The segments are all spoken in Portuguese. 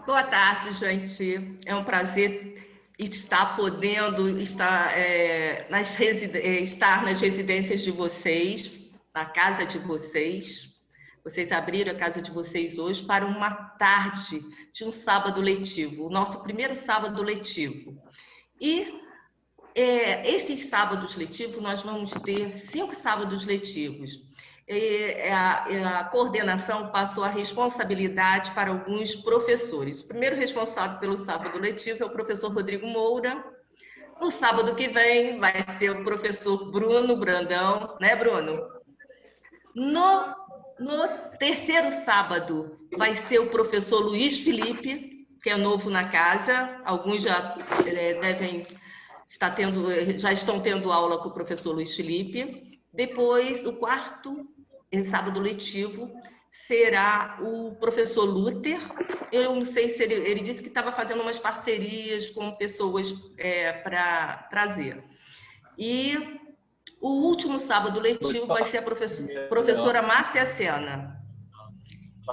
Boa tarde, gente. É um prazer estar podendo estar, estar nas residências de vocês, na casa de vocês. Vocês abriram a casa de vocês hoje para uma tarde de um sábado letivo, o nosso primeiro sábado letivo. E esses sábados letivos, nós vamos ter 5 sábados letivos. A coordenação passou a responsabilidade para alguns professores. O primeiro responsável pelo sábado letivo é o professor Rodrigo Moura. No sábado que vem vai ser o professor Bruno Brandão, né, Bruno? No terceiro sábado vai ser o professor Luiz Felipe, que é novo na casa. Alguns já já estão tendo aula com o professor Luiz Felipe. Depois, o quarto sábado letivo será o professor Luther. Eu não sei se ele disse que estava fazendo umas parcerias com pessoas para trazer. E o último sábado letivo vai ser a professora Márcia Sena.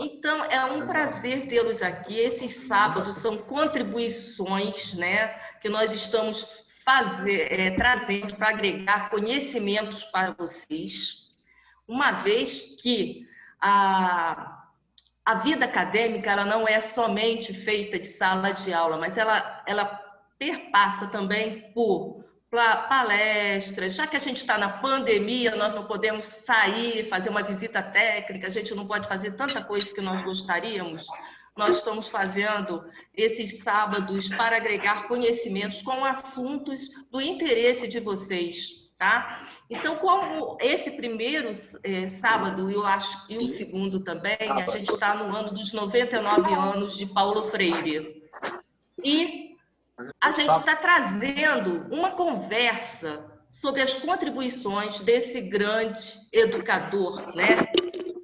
Então, é um prazer tê-los aqui. Esses sábados são contribuições, né, que nós estamos trazendo para agregar conhecimentos para vocês, uma vez que a vida acadêmica ela não é somente feita de sala de aula, mas ela perpassa também por palestras. Já que a gente está na pandemia, nós não podemos sair, fazer uma visita técnica, a gente não pode fazer tanta coisa que nós gostaríamos. Nós estamos fazendo esses sábados para agregar conhecimentos com assuntos do interesse de vocês, tá? Então, como esse primeiro sábado, eu acho, e o segundo também, a gente está no ano dos 99 anos de Paulo Freire. E a gente está trazendo uma conversa sobre as contribuições desse grande educador, né?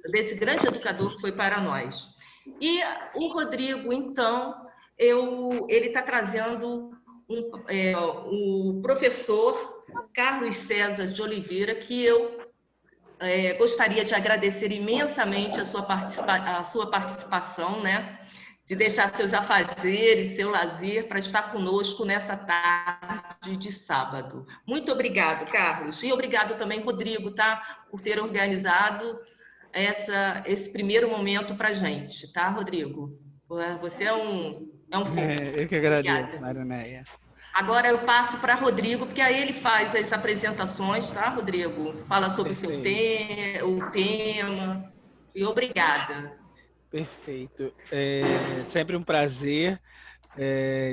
Desse grande educador que foi para nós. E o Rodrigo, então, ele está trazendo o professor Carlos César de Oliveira, que eu gostaria de agradecer imensamente a sua participação, né? De deixar seus afazeres, seu lazer, para estar conosco nessa tarde de sábado. Muito obrigado, Carlos. E obrigado também, Rodrigo, tá? Por ter organizado esse primeiro momento para a gente, tá, Rodrigo? Você é um fofo. Eu que agradeço, Marineia. Agora eu passo para Rodrigo, porque aí ele faz as apresentações, tá, Rodrigo? Fala sobre o tema. E obrigada. Perfeito. É sempre um prazer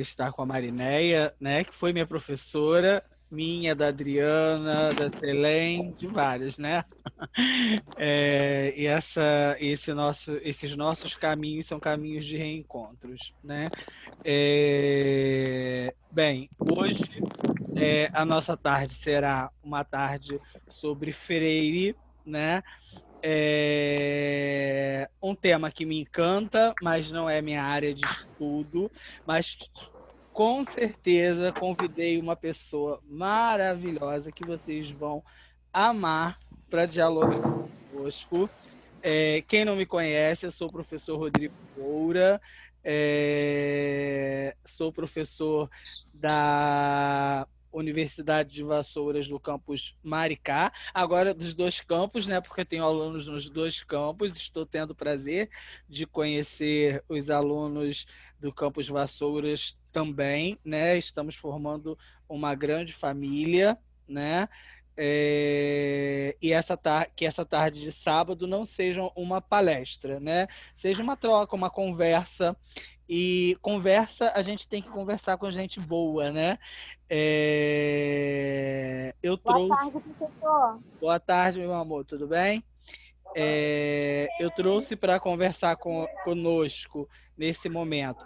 estar com a Marineia, né, que foi minha professora, minha, da Adriana, da Selene, de várias, né? E esses nossos caminhos são caminhos de reencontros, né? Bem, hoje a nossa tarde será uma tarde sobre Freire, né? Um tema que me encanta, mas não é minha área de estudo, mas com certeza convidei uma pessoa maravilhosa que vocês vão amar para dialogar conosco. Quem não me conhece, eu sou o professor Rodrigo Moura, sou professor da Universidade de Vassouras do campus Maricá, agora dos 2 campos, né? Porque tenho alunos nos 2 campos, estou tendo o prazer de conhecer os alunos do campus Vassouras também, né? Estamos formando uma grande família, né? E que essa tarde de sábado não seja uma palestra, né? Seja uma troca, uma conversa. E conversa, a gente tem que conversar com gente boa, né? Boa tarde, professor. Boa tarde, meu amor, tudo bem? Eu trouxe para conversar conosco nesse momento.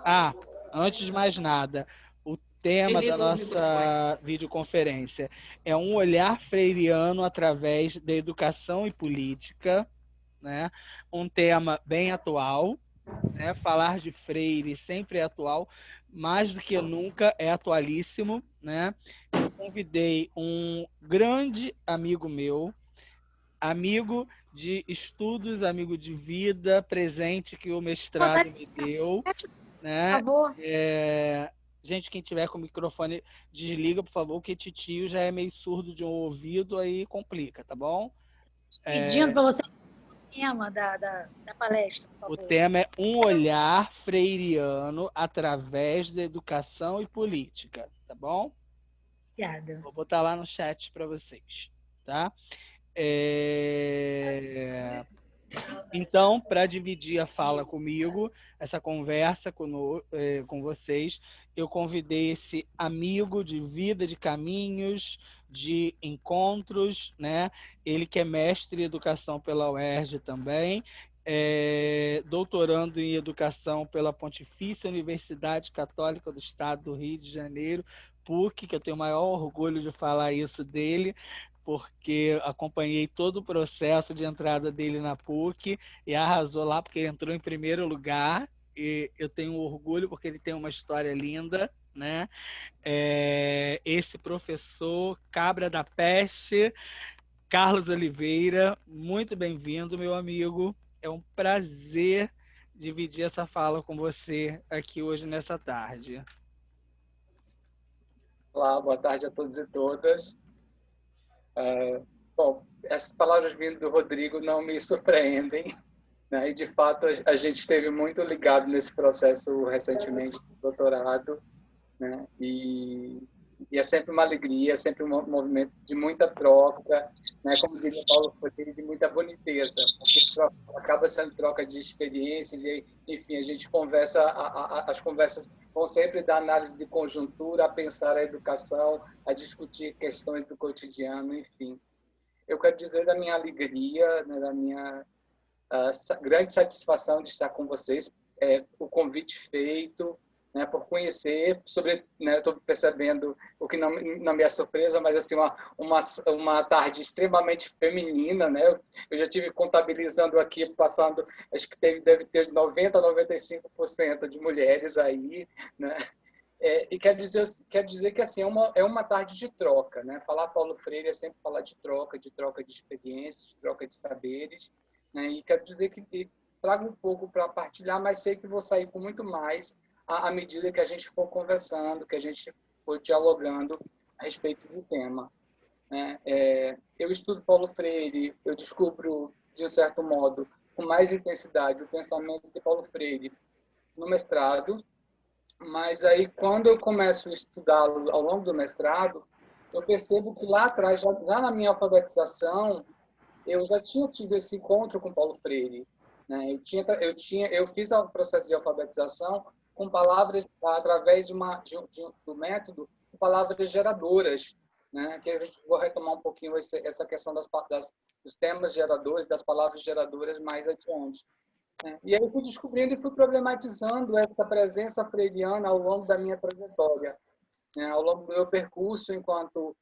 Antes de mais nada, o tema da nossa videoconferência é um olhar freiriano através da educação e política, né? Um tema bem atual, né? Falar de Freire sempre é atual, mais do que nunca é atualíssimo, né? Eu convidei um grande amigo meu, amigo de estudos, amigo de vida, presente que o mestrado me deu, né? Por favor. Gente, quem tiver com o microfone, desliga, por favor, que titio já é meio surdo de um ouvido, aí complica, tá bom? Pedindo para você o tema da palestra, por O favor. tema é um olhar freiriano através da educação e política, tá bom? Obrigada. Vou botar lá no chat para vocês, tá? Então, para dividir a fala comigo, essa conversa com vocês, eu convidei esse amigo de vida, de caminhos, de encontros, né? Ele que é mestre em educação pela UERJ também, doutorando em educação pela Pontifícia Universidade Católica do Estado do Rio de Janeiro, PUC, que eu tenho o maior orgulho de falar isso dele, porque acompanhei todo o processo de entrada dele na PUC e arrasou lá, porque ele entrou em primeiro lugar, e eu tenho orgulho porque ele tem uma história linda, né? Esse professor Cabra da Peste, Carlos Oliveira, muito bem-vindo, meu amigo. É um prazer dividir essa fala com você aqui hoje, nessa tarde. Olá, boa tarde a todos e todas. Bom, essas palavras vindo do Rodrigo não me surpreendem, né? E, de fato, a gente esteve muito ligado nesse processo recentemente de doutorado, né? E é sempre uma alegria, é sempre um movimento de muita troca, né? Como diria Paulo Freire, de muita boniteza, porque acaba sendo troca de experiências e, enfim, a gente conversa, as conversas vão sempre da análise de conjuntura, a pensar a educação, a discutir questões do cotidiano, enfim. Eu quero dizer da minha alegria, né, da minha grande satisfação de estar com vocês, o convite feito, né, por conhecer, né, estou percebendo o que não me é surpresa, mas assim uma tarde extremamente feminina, né? Eu já tive contabilizando aqui, passando, acho que deve ter 90% a 95% de mulheres aí, né? E quer dizer que assim é uma tarde de troca, né? Falar Paulo Freire é sempre falar de troca de experiências, de troca de saberes, né? E quero dizer que trago um pouco para partilhar, mas sei que vou sair com muito mais à medida que a gente for conversando, que a gente for dialogando a respeito do tema, né? Eu estudo Paulo Freire, eu descubro de um certo modo com mais intensidade o pensamento de Paulo Freire no mestrado. Mas aí, quando eu começo a estudá-lo ao longo do mestrado, eu percebo que lá atrás, já na minha alfabetização, eu já tinha tido esse encontro com Paulo Freire, né? Eu fiz o processo de alfabetização com palavras através do método de palavras geradoras, né? Que a gente vou retomar um pouquinho essa questão dos temas geradores, das palavras geradoras mais adiante. E aí eu fui descobrindo e fui problematizando essa presença freiriana ao longo da minha trajetória, né? Ao longo do meu percurso enquanto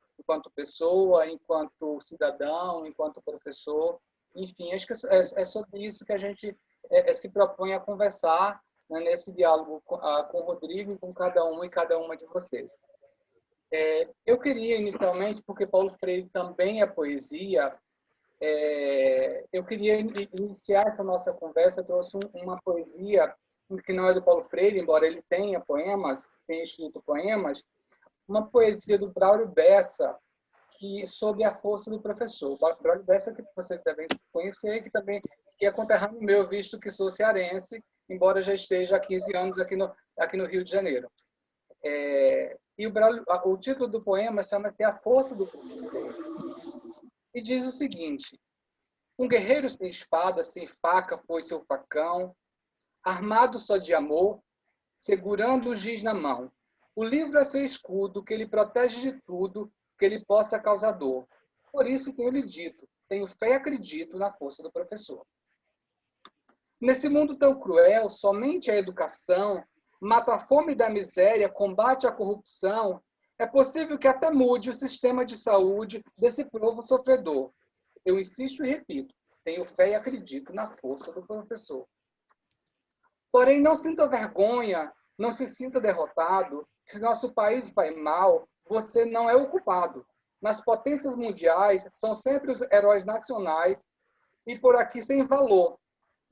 pessoa, enquanto cidadão, enquanto professor. Enfim, acho que é sobre isso que a gente se propõe a conversar, né, nesse diálogo com o Rodrigo e com cada um e cada uma de vocês. Eu queria, inicialmente, porque Paulo Freire também é poesia, eu queria iniciar essa nossa conversa. Eu trouxe uma poesia que não é do Paulo Freire, embora ele tenha escrito poemas, uma poesia do Braulio Bessa, sobre a força do professor. Braulio Bessa, que vocês devem conhecer, que é conterrâneo meu, visto que sou cearense, embora já esteja há 15 anos aqui no Rio de Janeiro. E o título do poema chama-se A Força do Professor. E diz o seguinte: um guerreiro sem espada, sem faca, foi seu facão, armado só de amor, segurando o giz na mão. O livro é seu escudo, que ele protege de tudo, que ele possa causar dor. Por isso tenho-lhe dito, tenho fé e acredito na força do professor. Nesse mundo tão cruel, somente a educação mata a fome da miséria, combate a corrupção. É possível que até mude o sistema de saúde desse povo sofredor. Eu insisto e repito, tenho fé e acredito na força do professor. Porém, não sinta vergonha, não se sinta derrotado. Se nosso país vai mal, você não é o culpado. Nas potências mundiais, são sempre os heróis nacionais e por aqui sem valor.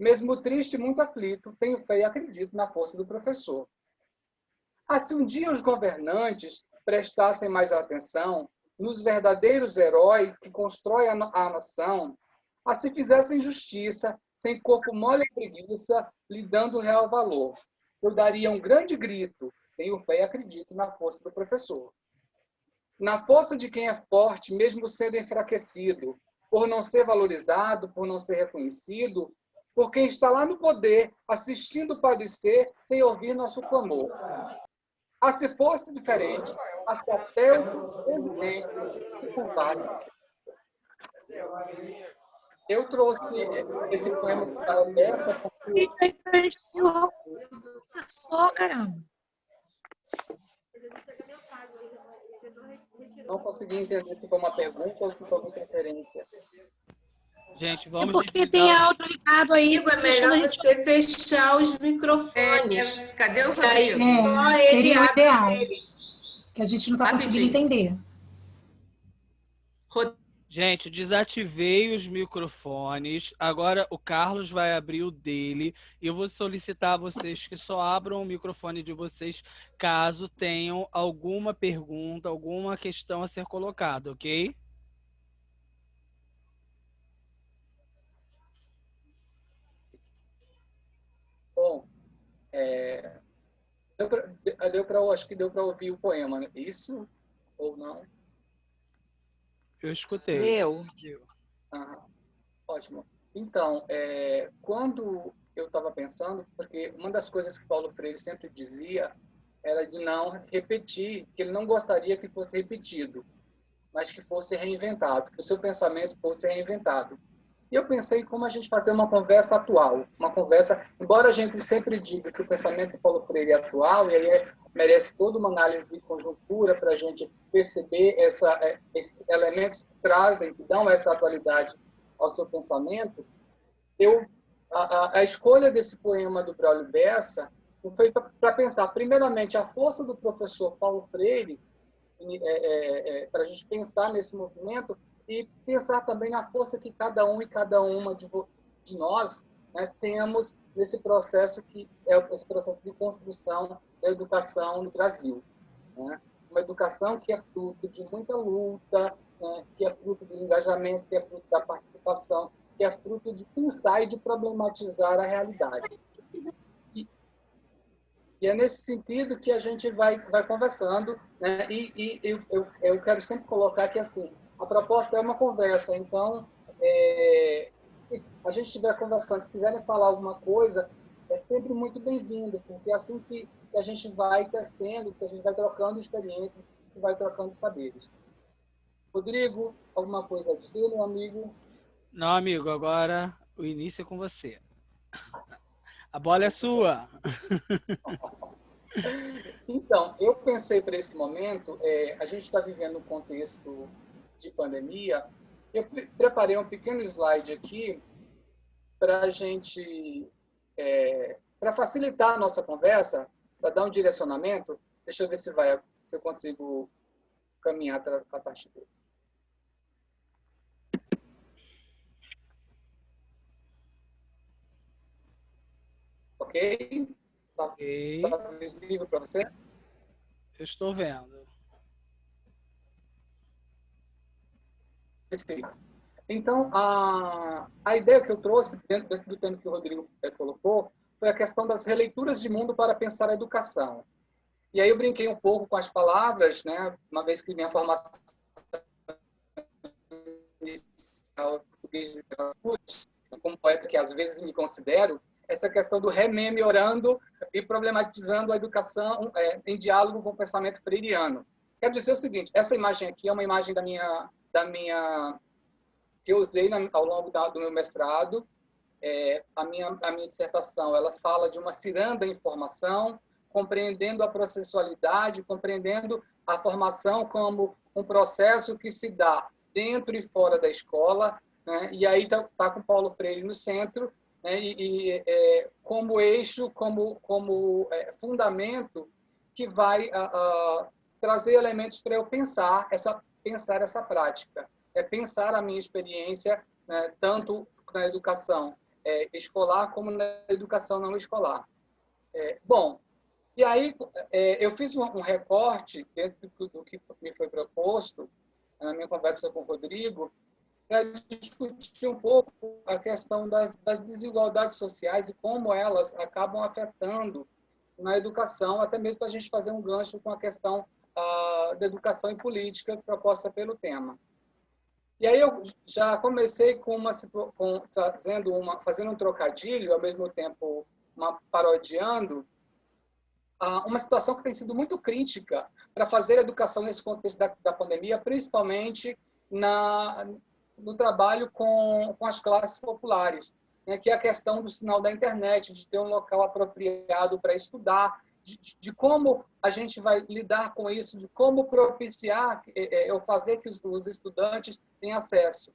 Mesmo triste e muito aflito, tenho fé e acredito na força do professor. Se um dia os governantes prestassem mais atenção nos verdadeiros heróis que constroem a nação, se fizessem justiça, sem corpo mole e preguiça, lhe dando real valor, eu daria um grande grito, tenho fé e acredito na força do professor. Na força de quem é forte, mesmo sendo enfraquecido, por não ser valorizado, por não ser reconhecido, por quem está lá no poder, assistindo padecer, sem ouvir nosso clamor. Se fosse diferente, se até o presidente se curvasse. Eu trouxe esse poema para essa porque... caramba. Não consegui entender se foi uma pergunta ou se foi uma referência. Gente, vamos porque tem áudio ligado aí. Igor, é melhor você fechar os microfones. Cadê o Rodrigo? Seria o ideal. Que a gente não está conseguindo entender. Gente, desativei os microfones. Agora o Carlos vai abrir o dele. E eu vou solicitar a vocês que só abram o microfone de vocês caso tenham alguma pergunta, alguma questão a ser colocada, ok? Bom, acho que deu para ouvir o poema, né? Isso ou não? Eu escutei. Deu. Ótimo. Então, quando eu estava pensando, porque uma das coisas que Paulo Freire sempre dizia era de não repetir, que ele não gostaria que fosse repetido, mas que fosse reinventado, que o seu pensamento fosse reinventado. E eu pensei como a gente fazer uma conversa atual, uma conversa, embora a gente sempre diga que o pensamento de Paulo Freire é atual, e aí merece toda uma análise de conjuntura para a gente perceber esses elementos que trazem, que dão essa atualidade ao seu pensamento. A escolha desse poema do Braulio Bessa foi para pensar, primeiramente, a força do professor Paulo Freire, para a gente pensar nesse movimento, e pensar também na força que cada um e cada uma de nós, né, temos nesse processo que é esse processo de construção da educação no Brasil, né? Uma educação que é fruto de muita luta, né, que é fruto do engajamento, que é fruto da participação, que é fruto de pensar e de problematizar a realidade. E é nesse sentido que a gente vai conversando, né? E eu quero sempre colocar que assim, a proposta é uma conversa, então, se a gente estiver conversando, se quiserem falar alguma coisa, é sempre muito bem-vindo, porque é assim que a gente vai crescendo, que a gente vai trocando experiências, que vai trocando saberes. Rodrigo, alguma coisa a dizer, meu amigo? Não, amigo, agora o início é com você. A bola é sua. Então, eu pensei para esse momento, a gente está vivendo um contexto de pandemia, eu preparei um pequeno slide aqui para a gente, para facilitar a nossa conversa, para dar um direcionamento. Deixa eu ver se eu consigo caminhar para a partir dele. Ok? Está visível para você? Eu estou vendo. Perfeito. Então, a ideia que eu trouxe, dentro do tema que o Rodrigo colocou, foi a questão das releituras de mundo para pensar a educação. E aí eu brinquei um pouco com as palavras, né? Uma vez que minha formação inicial português, como poeta que às vezes me considero, essa questão do rememorando e problematizando a educação em diálogo com o pensamento freiriano. Quero dizer o seguinte, essa imagem aqui é uma imagem da minha que eu usei ao longo do meu mestrado. A minha dissertação, ela fala de uma ciranda em formação, compreendendo a processualidade, compreendendo a formação como um processo que se dá dentro e fora da escola, né? E aí tá com Paulo Freire no centro, né? Como eixo, como fundamento que vai trazer elementos para eu pensar essa prática, pensar a minha experiência, né, tanto na educação escolar como na educação não escolar. Bom, e aí eu fiz um recorte dentro do que me foi proposto na minha conversa com o Rodrigo, para discutir um pouco a questão das desigualdades sociais e como elas acabam afetando na educação, até mesmo para a gente fazer um gancho com a questão da educação e política proposta pelo tema. E aí eu já comecei fazendo um trocadilho, ao mesmo tempo parodiando, uma situação que tem sido muito crítica para fazer educação nesse contexto da pandemia, principalmente no trabalho com as classes populares, né, que é a questão do sinal da internet, de ter um local apropriado para estudar, de como a gente vai lidar com isso, de como propiciar ou fazer que os estudantes tenham acesso.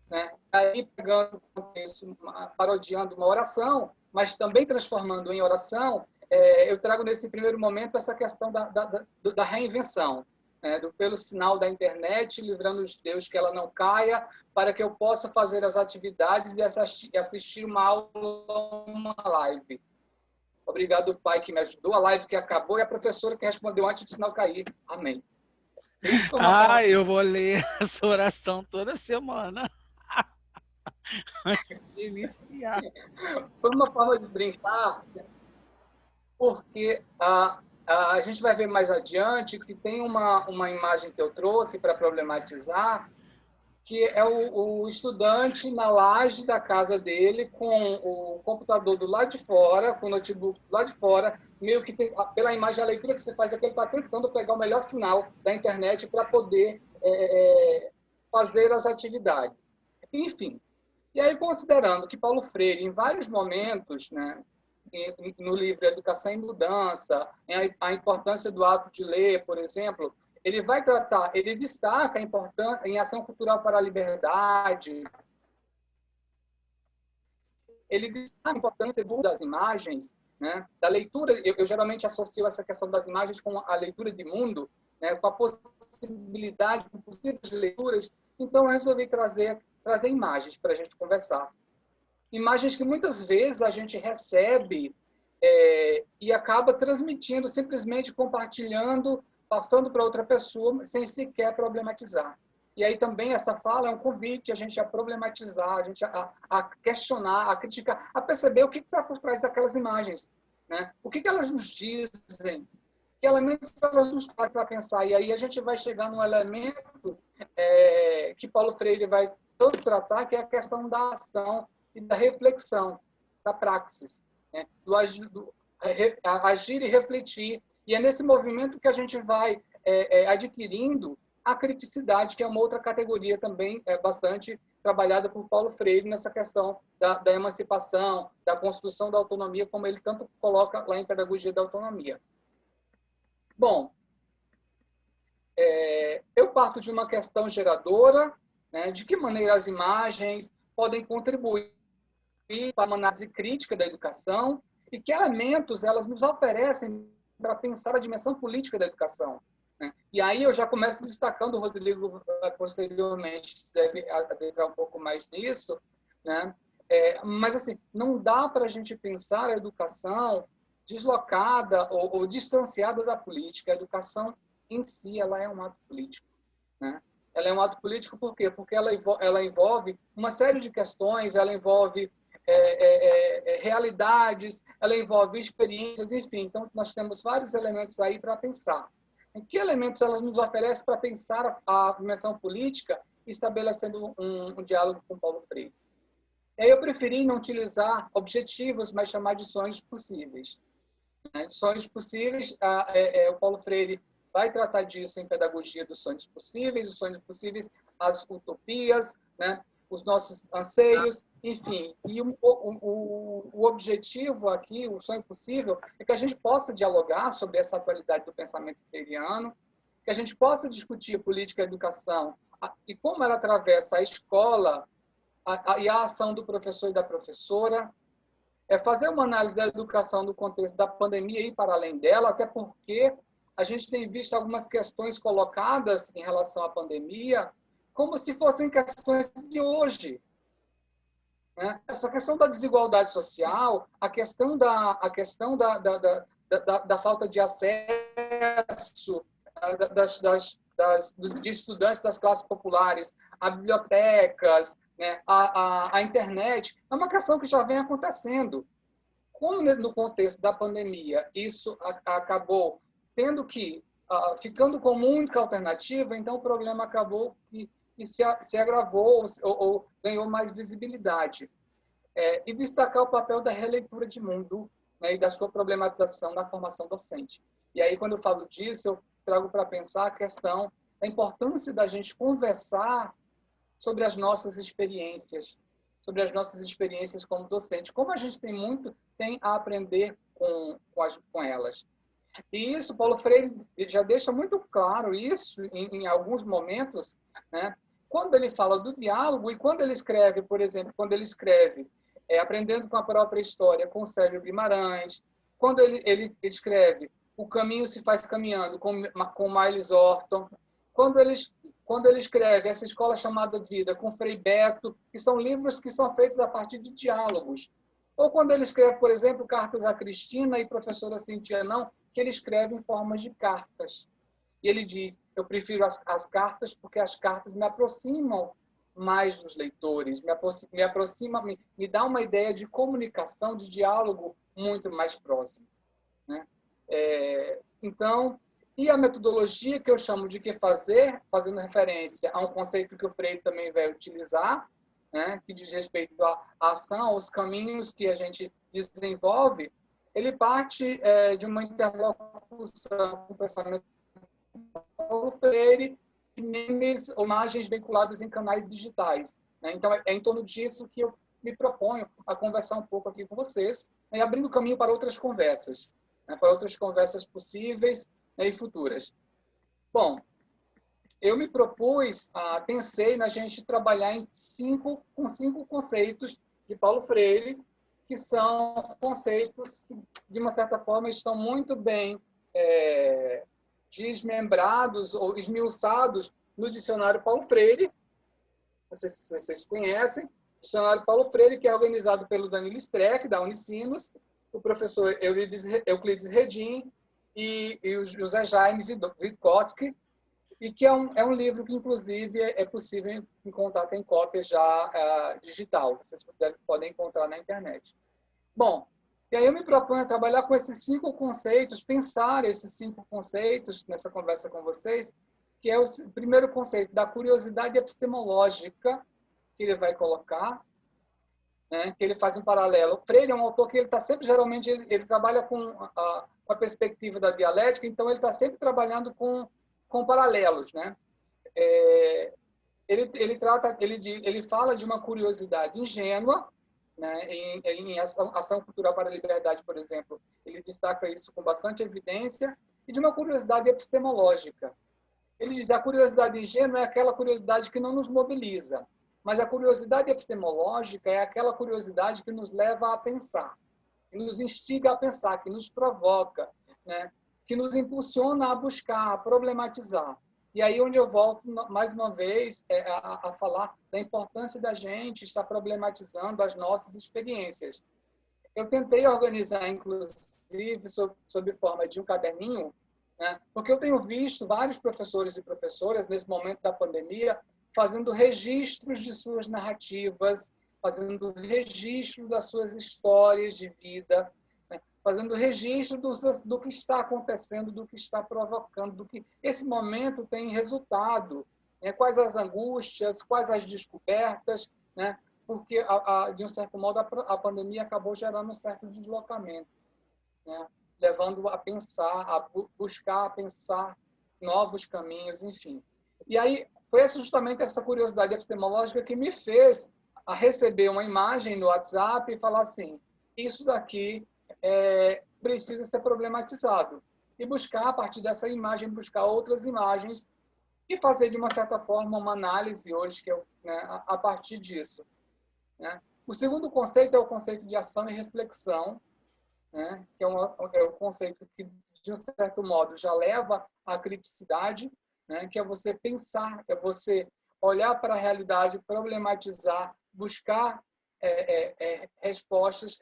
Né? Aí, pegando isso, parodiando uma oração, mas também transformando em oração, eu trago nesse primeiro momento essa questão da reinvenção, né? Pelo sinal da internet, livrando os Deus que ela não caia, para que eu possa fazer as atividades e assistir uma aula, uma live. Obrigado, Pai, que me ajudou. A live que acabou e a professora que respondeu antes do sinal cair. Amém. Eu vou ler essa oração toda semana. Antes de iniciar. Foi uma forma de brincar, porque a gente vai ver mais adiante que tem uma imagem que eu trouxe para problematizar, que é o estudante na laje da casa dele, com o computador do lado de fora, com o notebook do lado de fora, meio que pela imagem, a leitura que você faz é que ele está tentando pegar o melhor sinal da internet para poder fazer as atividades. Enfim. E aí, considerando que Paulo Freire, em vários momentos, né, no livro Educação em Mudança, a importância do ato de ler, por exemplo, ele destaca a importância em ação cultural para a liberdade, ele destaca a importância das imagens, né, da leitura. Eu geralmente associo essa questão das imagens com a leitura de mundo, né, com a possibilidade de possíveis leituras. Então, eu resolvi trazer imagens para a gente conversar. Imagens que muitas vezes a gente recebe e acaba transmitindo, simplesmente compartilhando, passando para outra pessoa, sem sequer problematizar. E aí também essa fala é um convite a gente a problematizar, a gente a questionar, a criticar, a perceber o que está por trás daquelas imagens, né? O que elas nos dizem, que elementos elas nos trazem para pensar. E aí a gente vai chegar num elemento que Paulo Freire vai tanto tratar, que é a questão da ação e da reflexão, da praxis, né? Do agir e refletir. E é nesse movimento que a gente vai adquirindo a criticidade, que é uma outra categoria também bastante trabalhada por Paulo Freire nessa questão da emancipação, da construção da autonomia, como ele tanto coloca lá em Pedagogia da Autonomia. Bom, eu parto de uma questão geradora, né, de que maneira as imagens podem contribuir para uma análise crítica da educação e que elementos elas nos oferecem para pensar a dimensão política da educação, né? E aí eu já começo destacando, o Rodrigo posteriormente deve adentrar um pouco mais nisso, né? Mas assim, não dá para a gente pensar a educação deslocada ou distanciada da política. A educação em si ela é um ato político, né? Ela é um ato político por quê? Porque ela envolve uma série de questões, ela envolve realidades, ela envolve experiências, enfim. Então, nós temos vários elementos aí para pensar. Em que elementos ela nos oferece para pensar a dimensão política, estabelecendo um diálogo com Paulo Freire? E aí eu preferi não utilizar objetivos, mas chamar de sonhos possíveis. De sonhos possíveis, o Paulo Freire vai tratar disso em Pedagogia dos Sonhos Possíveis, os sonhos possíveis, as utopias, né? Os nossos anseios, enfim. E o objetivo aqui, o sonho possível, é que a gente possa dialogar sobre essa atualidade do pensamento freiriano, que a gente possa discutir política e educação e como ela atravessa a escola e a ação do professor e da professora, fazer uma análise da educação no contexto da pandemia e para além dela, até porque a gente tem visto algumas questões colocadas em relação à pandemia como se fossem questões de hoje, né? Essa questão da desigualdade social, a questão da falta de acesso de estudantes das classes populares a bibliotecas, né, a internet, é uma questão que já vem acontecendo. Como no contexto da pandemia isso acabou tendo que ficando como única alternativa, então o problema acabou e se agravou ou ganhou mais visibilidade. E destacar o papel da releitura de mundo, né, e da sua problematização na formação docente. E aí, quando eu falo disso, eu trago para pensar a questão da importância da gente conversar sobre as nossas experiências como docente, como a gente tem a aprender com elas. E isso, Paulo Freire já deixa muito claro isso em alguns momentos, né? Quando ele fala do diálogo e quando ele escreve, por exemplo, Aprendendo com a Própria História, com Sérgio Guimarães, quando ele escreve O Caminho se Faz Caminhando, com Miles Horton, quando ele escreve Essa Escola Chamada Vida, com Frei Beto, que são livros que são feitos a partir de diálogos. Ou quando ele escreve, por exemplo, Cartas a Cristina e Professora Cintia Não, que ele escreve em formas de cartas. E ele diz, eu prefiro as cartas porque as cartas me aproximam mais dos leitores, me dá uma ideia de comunicação, de diálogo muito mais próximo, né? Então, e a metodologia que eu chamo de que fazer, fazendo referência a um conceito que o Freire também vai utilizar, né, que diz respeito à ação, aos caminhos que a gente desenvolve, ele parte de uma interlocução com o pensamento do Paulo Freire e memes, imagens vinculadas em canais digitais, né? Então, é em torno disso que eu me proponho a conversar um pouco aqui com vocês, né, abrindo caminho para outras conversas, né, para outras conversas possíveis, né, e futuras. Bom, eu me propus, pensei na gente trabalhar com 5 conceitos de Paulo Freire, que são conceitos que, de uma certa forma, estão muito bem desmembrados ou esmiuçados no Dicionário Paulo Freire. Não sei se vocês conhecem. O Dicionário Paulo Freire, que é organizado pelo Danilo Streck, da Unicinos, o professor Euclides Redim e o José Jaime Witkowski, e que é um livro que, inclusive, é possível encontrar, tem cópia já digital, vocês podem encontrar na internet. Bom, e aí eu me proponho a trabalhar com esses 5 conceitos, pensar esses 5 conceitos nessa conversa com vocês, que é o primeiro conceito da curiosidade epistemológica, que ele vai colocar, né, que ele faz um paralelo. O Freire é um autor que ele está sempre, geralmente, ele trabalha com a perspectiva da dialética, então ele está sempre trabalhando com paralelos, né? Ele fala de uma curiosidade ingênua, né? Em ação Cultural para a Liberdade, por exemplo, ele destaca isso com bastante evidência, e de uma curiosidade epistemológica. Ele diz que a curiosidade ingênua é aquela curiosidade que não nos mobiliza, mas a curiosidade epistemológica é aquela curiosidade que nos leva a pensar, que nos instiga a pensar, que nos provoca, né? Que nos impulsiona a buscar, a problematizar. E aí onde eu volto, mais uma vez, a falar da importância da gente estar problematizando as nossas experiências. Eu tentei organizar, inclusive, sob forma de um caderninho, né? Porque eu tenho visto vários professores e professoras, nesse momento da pandemia, fazendo registros de suas narrativas, fazendo registro das suas histórias de vida, fazendo registro do que está acontecendo, do que está provocando, do que esse momento tem resultado, né? Quais as angústias, quais as descobertas, né? Porque, de um certo modo, a pandemia acabou gerando um certo deslocamento, né? Levando a pensar, a buscar, a pensar novos caminhos, enfim. E aí, foi justamente essa curiosidade epistemológica que me fez a receber uma imagem no WhatsApp e falar assim, isso daqui precisa ser problematizado. E buscar, a partir dessa imagem, buscar outras imagens e fazer, de uma certa forma, uma análise hoje, né, a partir disso, né? O segundo conceito é o conceito de ação e reflexão, né, que é o conceito que, de um certo modo, já leva à criticidade, né, que é você pensar, é você olhar para a realidade, problematizar, buscar respostas,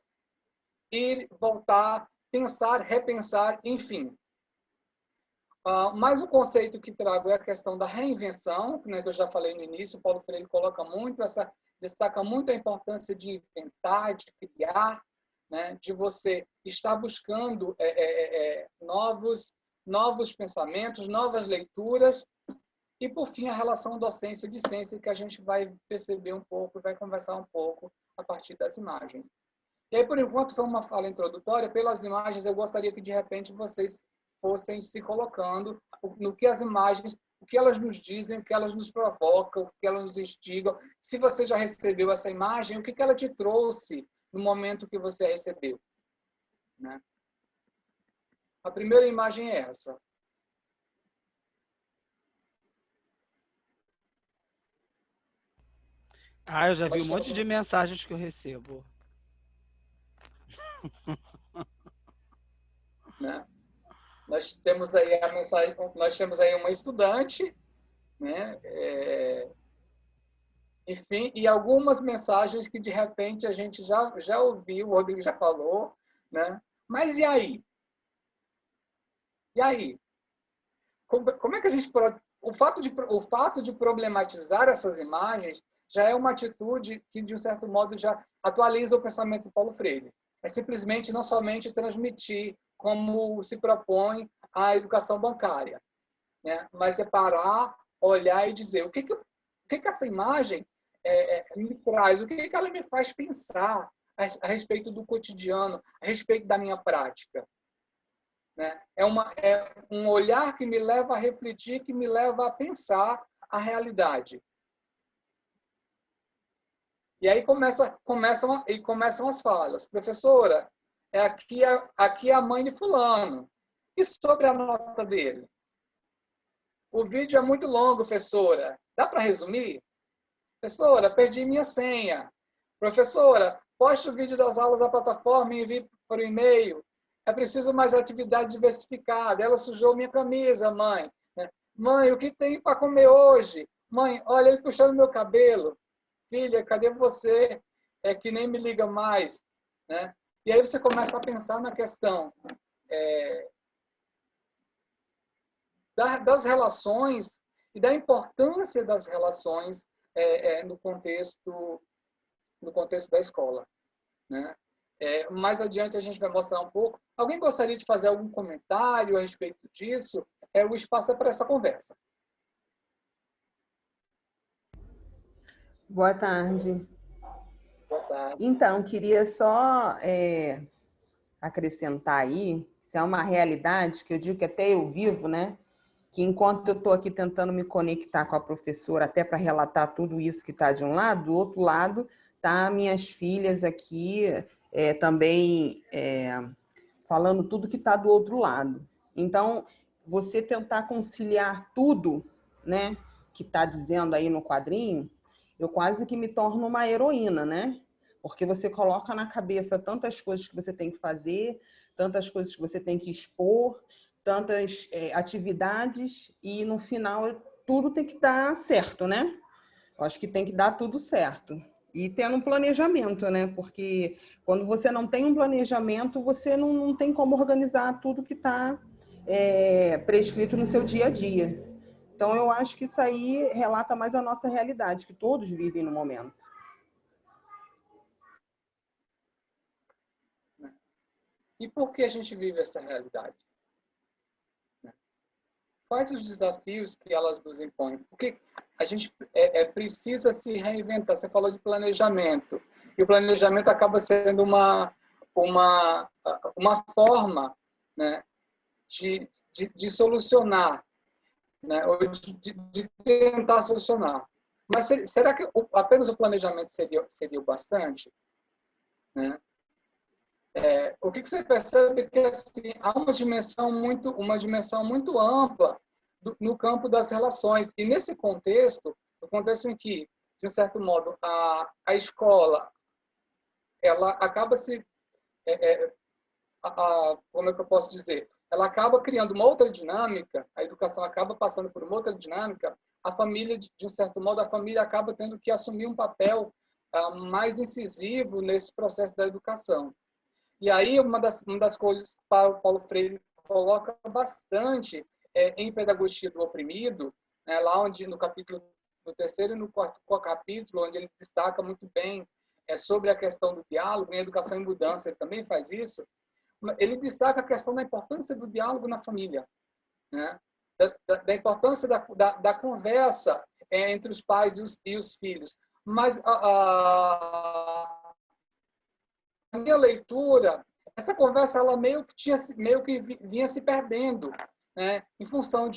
ir, voltar, pensar, repensar, enfim. Mas o conceito que trago é a questão da reinvenção, né, que eu já falei no início. O Paulo Freire destaca muito a importância de inventar, de criar, né, de você estar buscando novos pensamentos, novas leituras, e, por fim, a relação docência-discência, que a gente vai perceber um pouco, vai conversar um pouco a partir das imagens. E aí, por enquanto, foi uma fala introdutória. Pelas imagens, eu gostaria que, de repente, vocês fossem se colocando no que as imagens, o que elas nos dizem, o que elas nos provocam, o que elas nos instigam. Se você já recebeu essa imagem, o que ela te trouxe no momento que você a recebeu, né? A primeira imagem é essa. Eu já vi um monte de mensagens que eu recebo. Né? Nós temos aí a mensagem, nós temos aí uma estudante, né? Enfim, e algumas mensagens que de repente a gente já ouviu, o Rodrigo já falou, né? Mas e aí? E aí? Como é que a gente pode... O fato de problematizar essas imagens já é uma atitude que, de um certo modo, já atualiza o pensamento do Paulo Freire. É simplesmente não somente transmitir como se propõe a educação bancária, né? Mas é parar, olhar e dizer o que essa imagem me traz, o que ela me faz pensar a respeito do cotidiano, a respeito da minha prática. Né? É um olhar que me leva a refletir, que me leva a pensar a realidade. E aí começam as falas. Professora, aqui é a mãe de fulano. E sobre a nota dele? O vídeo é muito longo, professora. Dá para resumir? Professora, perdi minha senha. Professora, poste o vídeo das aulas da plataforma e envie por e-mail. É preciso mais atividade diversificada. Ela sujou minha camisa, mãe. Mãe, o que tem para comer hoje? Mãe, olha ele puxando meu cabelo. Filha, cadê você? É que nem me liga mais. Né? E aí você começa a pensar na questão das relações e da importância das relações no contexto da escola. Né? Mais adiante a gente vai mostrar um pouco. Alguém gostaria de fazer algum comentário a respeito disso? O espaço é para essa conversa. Boa tarde. Boa tarde. Então, queria só acrescentar aí, se é uma realidade que eu digo que até eu vivo, né? Que enquanto eu estou aqui tentando me conectar com a professora até para relatar tudo isso que está de um lado, do outro lado tá minhas filhas aqui também falando tudo que está do outro lado. Então, você tentar conciliar tudo, né, que está dizendo aí no quadrinho, eu quase que me torno uma heroína, né? Porque você coloca na cabeça tantas coisas que você tem que fazer, tantas coisas que você tem que expor, tantas atividades, e no final tudo tem que dar certo, né? Eu acho que tem que dar tudo certo. E tendo um planejamento, né? Porque quando você não tem um planejamento, você não tem como organizar tudo que está prescrito no seu dia a dia. Então, eu acho que isso aí relata mais a nossa realidade, que todos vivem no momento. E por que a gente vive essa realidade? Quais os desafios que elas nos impõem? Porque a gente precisa se reinventar. Você falou de planejamento. E o planejamento acaba sendo uma forma, né, de solucionar, né, ou de tentar solucionar. Mas será que apenas o planejamento seria o bastante? Né? O que você percebe é que assim, há uma dimensão muito ampla no campo das relações. E nesse contexto, no contexto em que, de um certo modo, a escola ela acaba como é que eu posso dizer? Ela acaba criando uma outra dinâmica, a educação acaba passando por uma outra dinâmica, a família, de um certo modo, a família acaba tendo que assumir um papel mais incisivo nesse processo da educação. E aí, uma das coisas que Paulo Freire coloca bastante em Pedagogia do Oprimido, né, lá onde, no capítulo no terceiro e no quarto capítulo, onde ele destaca muito bem sobre a questão do diálogo, em Educação em Mudança, ele também faz isso, ele destaca a questão da importância do diálogo na família, né? Da importância da conversa entre os pais e os filhos. Mas a minha leitura, essa conversa ela meio que vinha se perdendo, né? Em função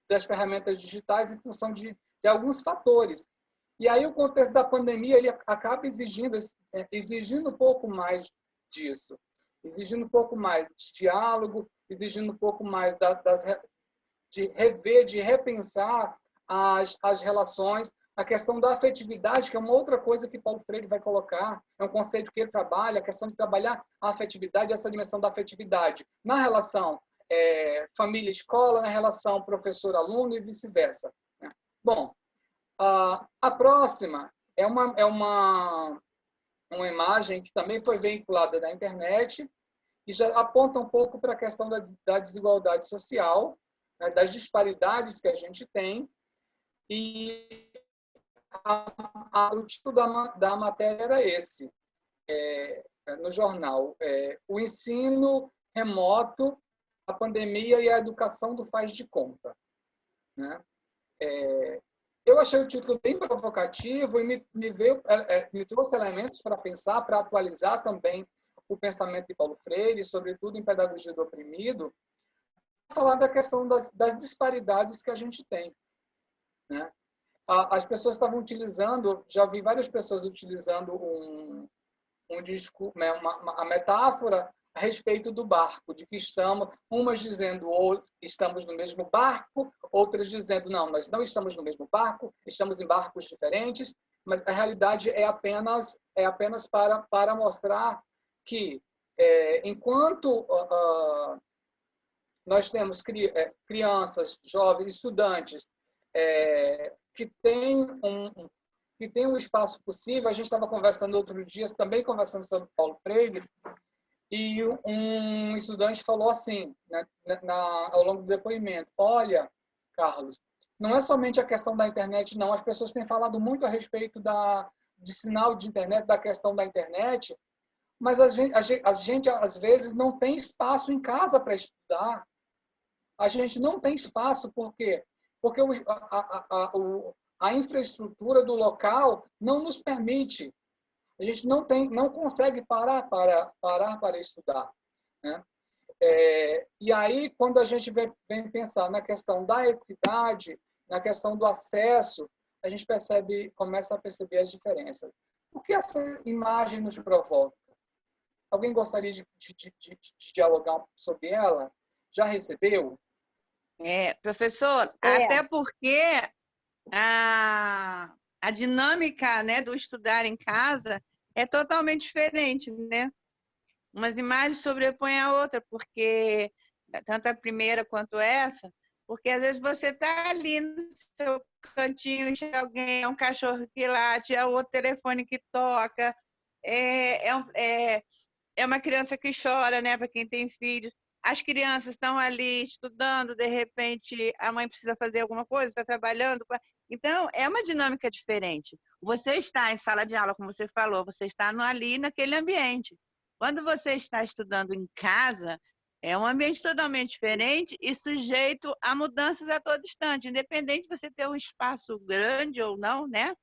das ferramentas digitais, em função de alguns fatores. E aí o contexto da pandemia ele acaba exigindo um pouco mais disso, exigindo um pouco mais de diálogo, exigindo um pouco mais de rever, de repensar as relações, a questão da afetividade, que é uma outra coisa que Paulo Freire vai colocar, é um conceito que ele trabalha, a questão de trabalhar a afetividade, essa dimensão da afetividade na relação família-escola, na relação professor-aluno e vice-versa. Bom, a próxima é uma imagem que também foi vinculada na internet e já aponta um pouco para a questão da desigualdade social, né, das disparidades que a gente tem. E o título da matéria era esse, no jornal, o ensino remoto, a pandemia e a educação do faz de conta. Né? Eu achei o título bem provocativo e me trouxe elementos para pensar, para atualizar também o pensamento de Paulo Freire, sobretudo em Pedagogia do Oprimido, falar da questão das disparidades que a gente tem. Né? As pessoas estavam utilizando, já vi várias pessoas utilizando a metáfora a respeito do barco, de que umas dizendo estamos no mesmo barco, outras dizendo não, nós não estamos no mesmo barco, estamos em barcos diferentes, mas a realidade é apenas para mostrar que enquanto nós temos crianças, jovens, estudantes que têm um espaço possível, a gente estava conversando outro dia, também conversando sobre Paulo Freire, e um estudante falou assim, né, ao longo do depoimento, olha, Carlos, não é somente a questão da internet, não. As pessoas têm falado muito a respeito de sinal de internet, da questão da internet, mas a gente, às vezes, não tem espaço em casa para estudar. A gente não tem espaço, por quê? Porque a infraestrutura do local não nos permite. A gente não consegue parar para estudar. Né? E aí, quando a gente vem pensar na questão da equidade, na questão do acesso, a gente começa a perceber as diferenças. O que essa imagem nos provoca? Alguém gostaria de dialogar sobre ela? Já recebeu? Professor, até porque a dinâmica, né, do estudar em casa é totalmente diferente, né? Umas imagens sobrepõem a outra, porque tanto a primeira quanto essa, porque às vezes você está ali no seu cantinho, chega alguém, é um cachorro que late, é outro telefone que toca, é uma criança que chora, né, para quem tem filhos. As crianças estão ali estudando, de repente a mãe precisa fazer alguma coisa, está trabalhando. Então, é uma dinâmica diferente. Você está em sala de aula, como você falou, você está ali naquele ambiente. Quando você está estudando em casa, é um ambiente totalmente diferente e sujeito a mudanças a todo instante, independente de você ter um espaço grande ou não, né?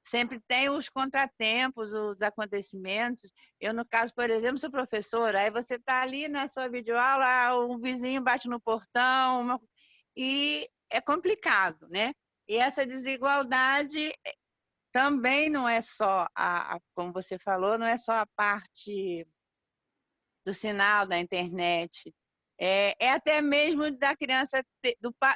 Sempre tem os contratempos, os acontecimentos. Eu, no caso, por exemplo, sou professora, aí você está ali na sua videoaula, um vizinho bate no portão, e é complicado, né? E essa desigualdade também não é só, como você falou, não é só a parte do sinal da internet. É até mesmo da criança,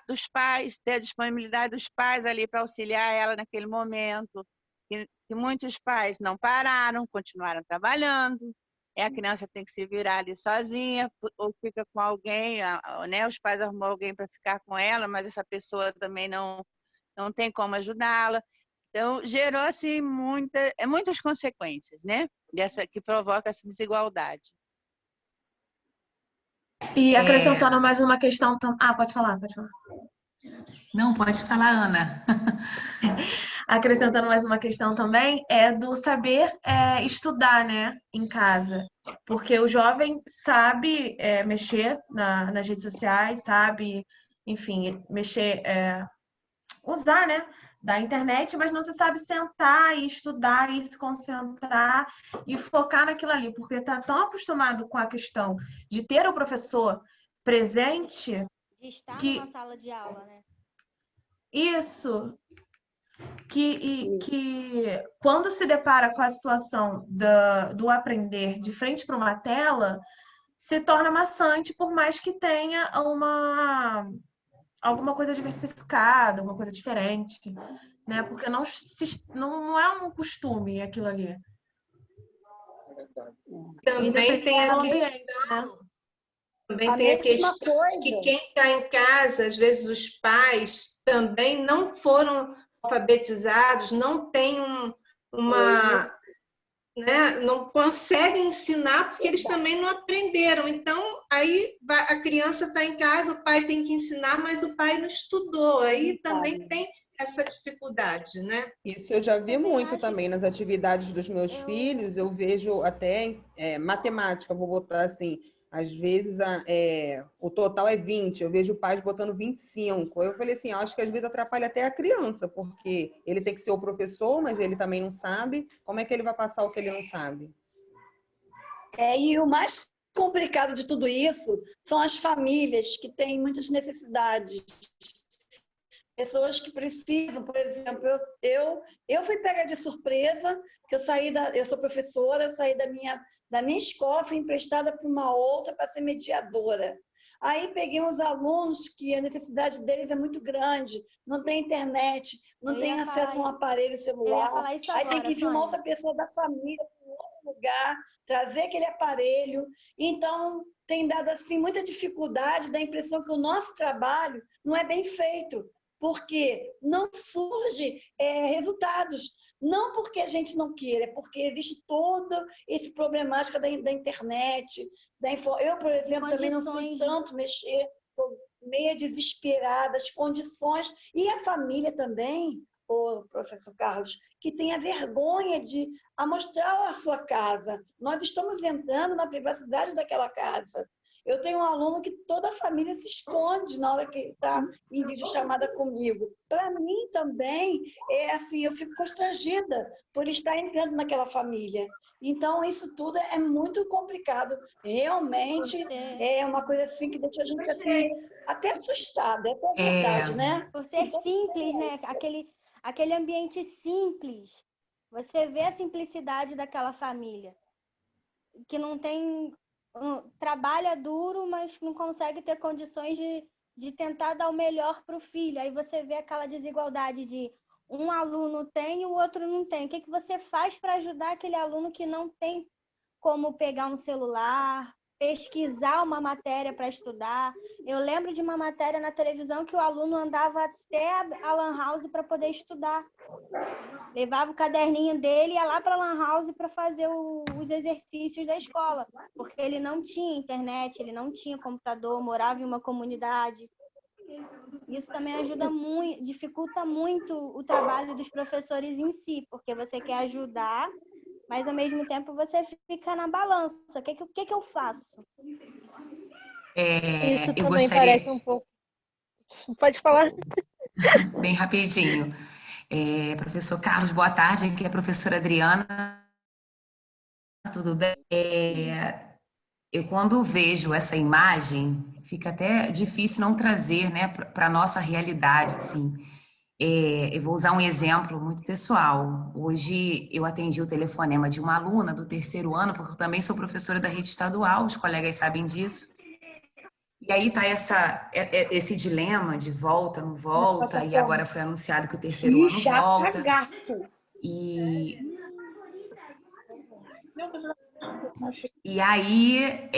dos pais, ter a disponibilidade dos pais ali para auxiliar ela naquele momento. Que muitos pais não pararam, continuaram trabalhando, a criança tem que se virar ali sozinha, ou fica com alguém, né? Os pais arrumam alguém para ficar com ela, mas essa pessoa também não tem como ajudá-la. Então, gerou assim muitas consequências, né? Que provoca essa desigualdade. E acrescentando mais uma questão... pode falar. Não, pode falar, Ana. Acrescentando mais uma questão também, é do saber estudar, né, em casa. Porque o jovem sabe mexer nas redes sociais, sabe, enfim, mexer, usar, né, da internet, mas não se sabe sentar e estudar e se concentrar e focar naquilo ali, porque está tão acostumado com a questão de ter o professor presente De estar que... numa sala de aula, né? Isso, que quando se depara com a situação do aprender de frente para uma tela, se torna maçante, por mais que tenha alguma coisa diversificada, alguma coisa diferente, né? Porque não é um costume aquilo ali. Também tem a questão de que quem está em casa, às vezes os pais também não foram alfabetizados, não têm não conseguem ensinar porque eles também não aprenderam. Então, aí a criança está em casa, o pai tem que ensinar, mas o pai não estudou. Aí também tem essa dificuldade, né? Isso eu já vi muito também nas atividades dos meus filhos. Eu vejo até matemática, vou botar assim, às vezes o total é 20, eu vejo pais botando 25. Eu falei assim, acho que às vezes atrapalha até a criança, porque ele tem que ser o professor, mas ele também não sabe. Como é que ele vai passar o que ele não sabe? E o mais complicado de tudo isso são as famílias que têm muitas necessidades. Pessoas que precisam, por exemplo, eu fui pega de surpresa, que eu sou professora, eu saí da minha escola, fui emprestada para uma outra para ser mediadora. Aí peguei uns alunos que a necessidade deles é muito grande, não tem internet, não tem acesso a um aparelho celular, aí tem que vir uma outra pessoa da família para um outro lugar, trazer aquele aparelho. Então, tem dado assim muita dificuldade, dá a impressão que o nosso trabalho não é bem feito, porque não surge resultados. Não porque a gente não queira, é porque existe todo esse problemática da internet. Eu, por exemplo, também não sei tanto mexer, estou meio desesperada, as condições. E a família também, o professor Carlos, que tem a vergonha de mostrar a sua casa. Nós estamos entrando na privacidade daquela casa. Eu tenho um aluno que toda a família se esconde na hora que ele está em videochamada comigo. Para mim também, eu fico constrangida por estar entrando naquela família. Então, isso tudo é muito complicado. Realmente, é uma coisa assim que deixa a gente assim, até assustada. Essa é a verdade, né? Por ser simples, né? Aquele ambiente simples. Você vê a simplicidade daquela família. Que não tem... trabalha duro, mas não consegue ter condições de tentar dar o melhor para o filho. Aí você vê aquela desigualdade de um aluno tem e o outro não tem. O que você faz para ajudar aquele aluno que não tem como pegar um celular, pesquisar uma matéria para estudar? Eu lembro de uma matéria na televisão que o aluno andava até a Lan House para poder estudar. Levava o caderninho dele e ia lá para a Lan House para fazer os exercícios da escola, porque ele não tinha internet, ele não tinha computador, morava em uma comunidade. Isso também ajuda muito, dificulta muito o trabalho dos professores em si, porque você quer ajudar, mas ao mesmo tempo você fica na balança. O que eu faço? Isso também gostaria... parece um pouco... Pode falar. Bem rapidinho. Professor Carlos, boa tarde, aqui é a professora Adriana. Tudo bem? Eu, quando vejo essa imagem, fica até difícil não trazer, né, para a nossa realidade, assim. Eu vou usar um exemplo muito pessoal. Hoje eu atendi o telefonema de uma aluna do 3º ano, porque eu também sou professora da rede estadual, os colegas sabem disso. E aí tá esse dilema de volta, não volta, e agora foi anunciado que o 3º ano volta. E aí,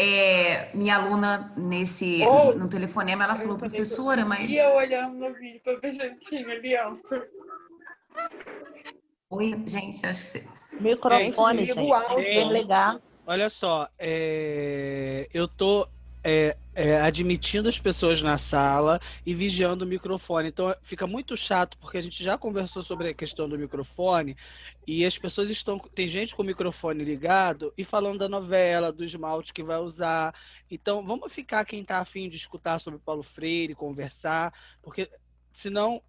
minha aluna, no telefonema, ela falou, professora, mas... E eu olhando no vídeo para ver se tinha aliança. Oi, gente, acho que você... Microfone, gente. Desligar. Olha só, eu tô admitindo as pessoas na sala e vigiando o microfone. Então fica muito chato, porque a gente já conversou sobre a questão do microfone e as pessoas estão... Tem gente com o microfone ligado e falando da novela, do esmalte que vai usar. Então vamos ficar quem está afim de escutar sobre Paulo Freire, conversar, porque senão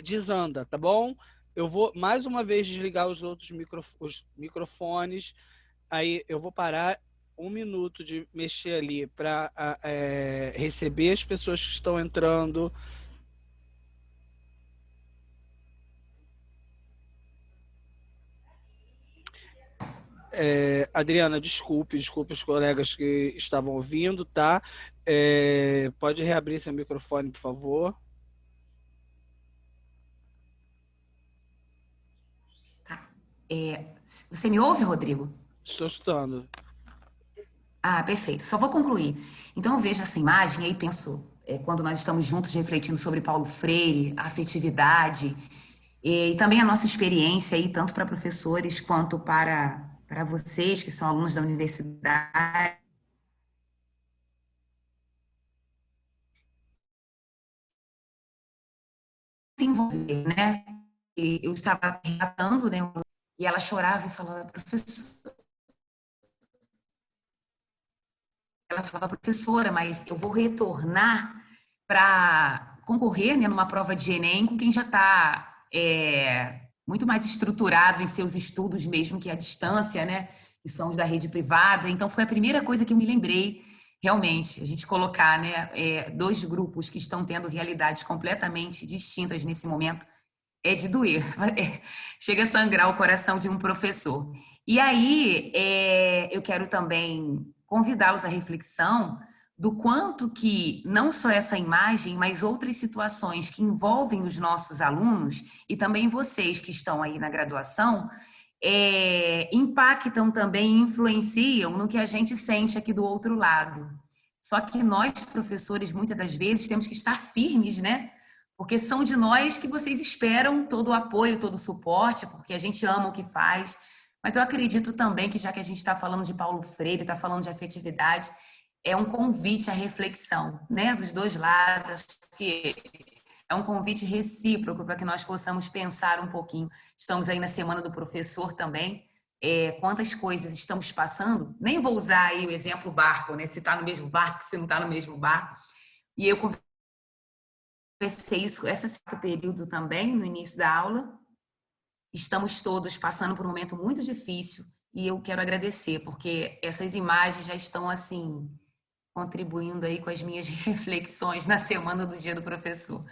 desanda, tá bom? Eu vou mais uma vez desligar os outros os microfones. Aí eu vou parar 1 minuto de mexer ali para receber as pessoas que estão entrando. Adriana, desculpe os colegas que estavam ouvindo, tá? Pode reabrir seu microfone, por favor. Você me ouve, Rodrigo? Estou escutando. Ah, perfeito. Só vou concluir. Então, eu vejo essa imagem e aí penso, quando nós estamos juntos refletindo sobre Paulo Freire, a afetividade, e também a nossa experiência aí, tanto para professores quanto para vocês, que são alunos da universidade. Se envolver, né? E eu estava relatando, né? E ela chorava e falava, professora, mas eu vou retornar para concorrer, né, numa prova de Enem com quem já está muito mais estruturado em seus estudos mesmo que à distância, né, que são os da rede privada. Então, foi a primeira coisa que eu me lembrei, realmente, a gente colocar, né, dois grupos que estão tendo realidades completamente distintas nesse momento, é de doer. Chega a sangrar o coração de um professor. E aí, eu quero também convidá-los à reflexão do quanto que não só essa imagem, mas outras situações que envolvem os nossos alunos e também vocês que estão aí na graduação, impactam também, influenciam no que a gente sente aqui do outro lado. Só que nós, professores, muitas das vezes, temos que estar firmes, né? Porque são de nós que vocês esperam todo o apoio, todo o suporte, porque a gente ama o que faz. Mas eu acredito também que, já que a gente está falando de Paulo Freire, está falando de afetividade, é um convite à reflexão, né? Dos dois lados. Acho que é um convite recíproco para que nós possamos pensar um pouquinho. Estamos aí na Semana do Professor também. Quantas coisas estamos passando? Nem vou usar aí o exemplo barco, né? Se está no mesmo barco, se não está no mesmo barco. E eu conversei isso, esse período também, no início da aula. Estamos todos passando por um momento muito difícil e eu quero agradecer, porque essas imagens já estão, assim, contribuindo aí com as minhas reflexões na Semana do Dia do Professor.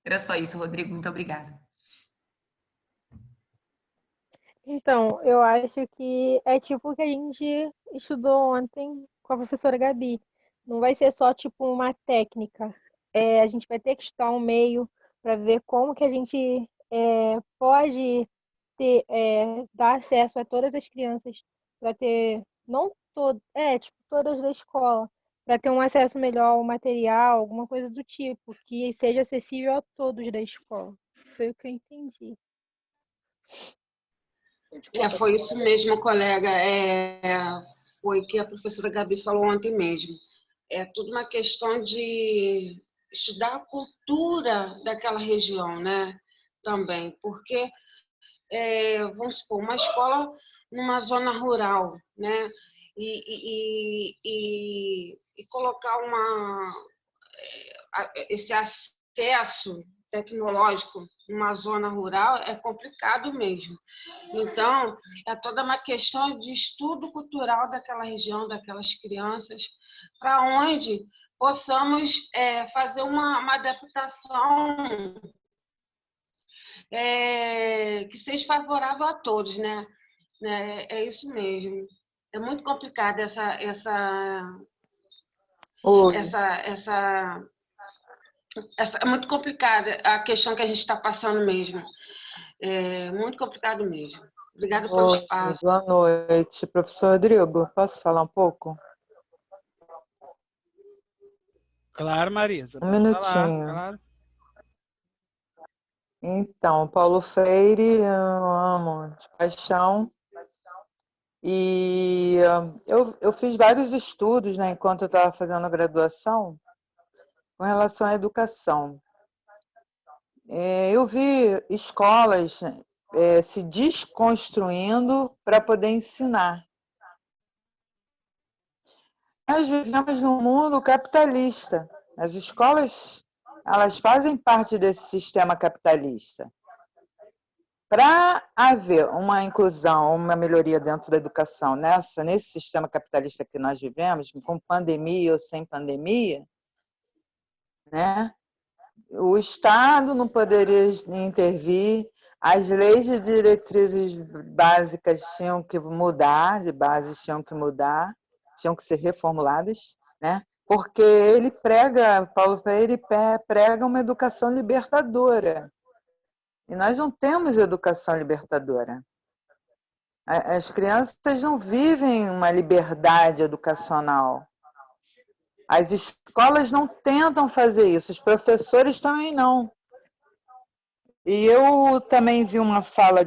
Era só isso, Rodrigo. Muito obrigada. Então, eu acho que é tipo o que a gente estudou ontem com a professora Gabi. Não vai ser só tipo uma técnica. A gente vai ter que estudar um meio para ver como que a gente pode dar acesso a todas as crianças, para ter, não todo, tipo, todas da escola, para ter um acesso melhor ao material, alguma coisa do tipo, que seja acessível a todos da escola. Foi o que eu entendi. Foi isso mesmo, colega. Foi o que a professora Gabi falou ontem mesmo. É tudo uma questão de estudar a cultura daquela região, né? Também, porque, vamos supor, uma escola numa zona rural, né? E colocar esse acesso tecnológico numa zona rural é complicado mesmo. Então, é toda uma questão de estudo cultural daquela região, daquelas crianças, para onde possamos fazer uma adaptação que seja favorável a todos, né? É isso mesmo. É muito complicado é muito complicada a questão que a gente está passando mesmo. É muito complicado mesmo. Obrigada pelo espaço. Boa noite. Professor Rodrigo, posso falar um pouco? Claro, Marisa. Um minutinho. Claro. Então, Paulo Freire, eu amo de paixão. E eu fiz vários estudos, né, enquanto eu estava fazendo a graduação, com relação à educação. Eu vi escolas se desconstruindo para poder ensinar. Nós vivemos num mundo capitalista. As escolas, elas fazem parte desse sistema capitalista. Para haver uma inclusão, uma melhoria dentro da educação nesse sistema capitalista que nós vivemos, com pandemia ou sem pandemia, né? O Estado não poderia intervir, as leis de diretrizes básicas tinham que mudar, de bases tinham que mudar, tinham que ser reformuladas, né? Porque Paulo Freire prega uma educação libertadora. E nós não temos educação libertadora. As crianças não vivem uma liberdade educacional. As escolas não tentam fazer isso, os professores também não. E eu também vi uma fala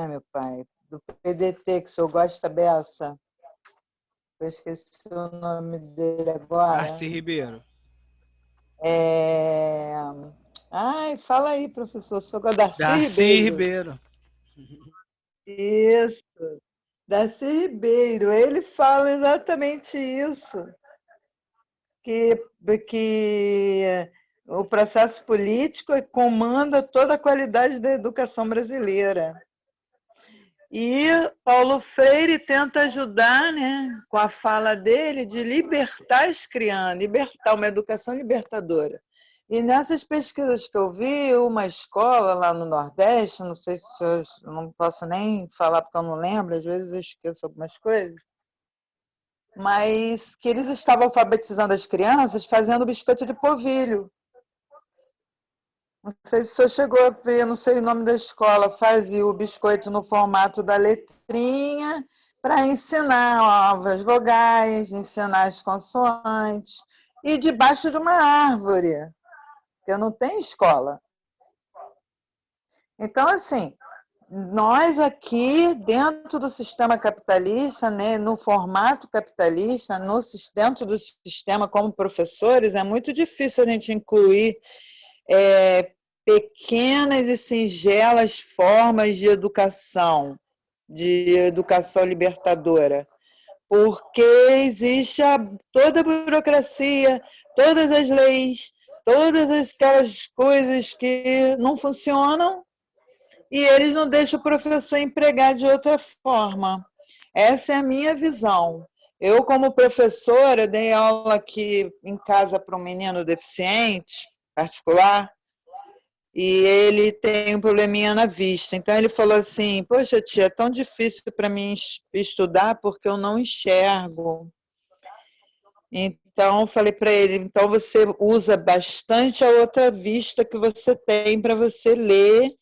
meu pai, do PDT, que o senhor gosta beça. Eu esqueci o nome dele agora. Darcy Ribeiro. Ai, fala aí, professor. O senhor gosta de Darcy Ribeiro. Isso. Darcy Ribeiro. Ele fala exatamente isso. Que o processo político comanda toda a qualidade da educação brasileira. E Paulo Freire tenta ajudar, né, com a fala dele, de libertar as crianças, libertar uma educação libertadora. E nessas pesquisas que eu vi, uma escola lá no Nordeste, não sei se eu não posso nem falar porque eu não lembro, às vezes eu esqueço algumas coisas, mas que eles estavam alfabetizando as crianças fazendo biscoito de polvilho. Não sei se o senhor chegou a ver, não sei o nome da escola, fazia o biscoito no formato da letrinha para ensinar as vogais, ensinar as consoantes, e debaixo de uma árvore, porque não tem escola. Então, assim, nós aqui, dentro do sistema capitalista, né, no formato capitalista, dentro do sistema como professores, é muito difícil a gente incluir pequenas e singelas formas de educação libertadora, porque existe toda a burocracia, todas as leis, todas aquelas coisas que não funcionam e eles não deixam o professor empregar de outra forma. Essa é a minha visão. Eu, como professora, dei aula aqui em casa para um menino deficiente particular, e ele tem um probleminha na vista. Então, ele falou assim, poxa, tia, é tão difícil para mim estudar porque eu não enxergo. Então, eu falei para ele, então você usa bastante a outra vista que você tem para você ler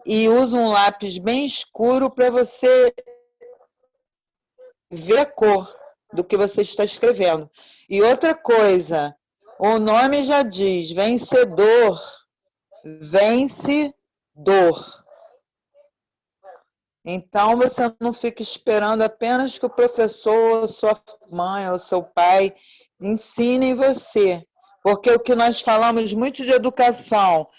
e usa um lápis bem escuro para você ver a cor do que você está escrevendo. E outra coisa, o nome já diz, vencedor, vence dor. Então, você não fica esperando apenas que o professor, ou sua mãe, ou seu pai ensinem você. Porque o que nós falamos muito de educação,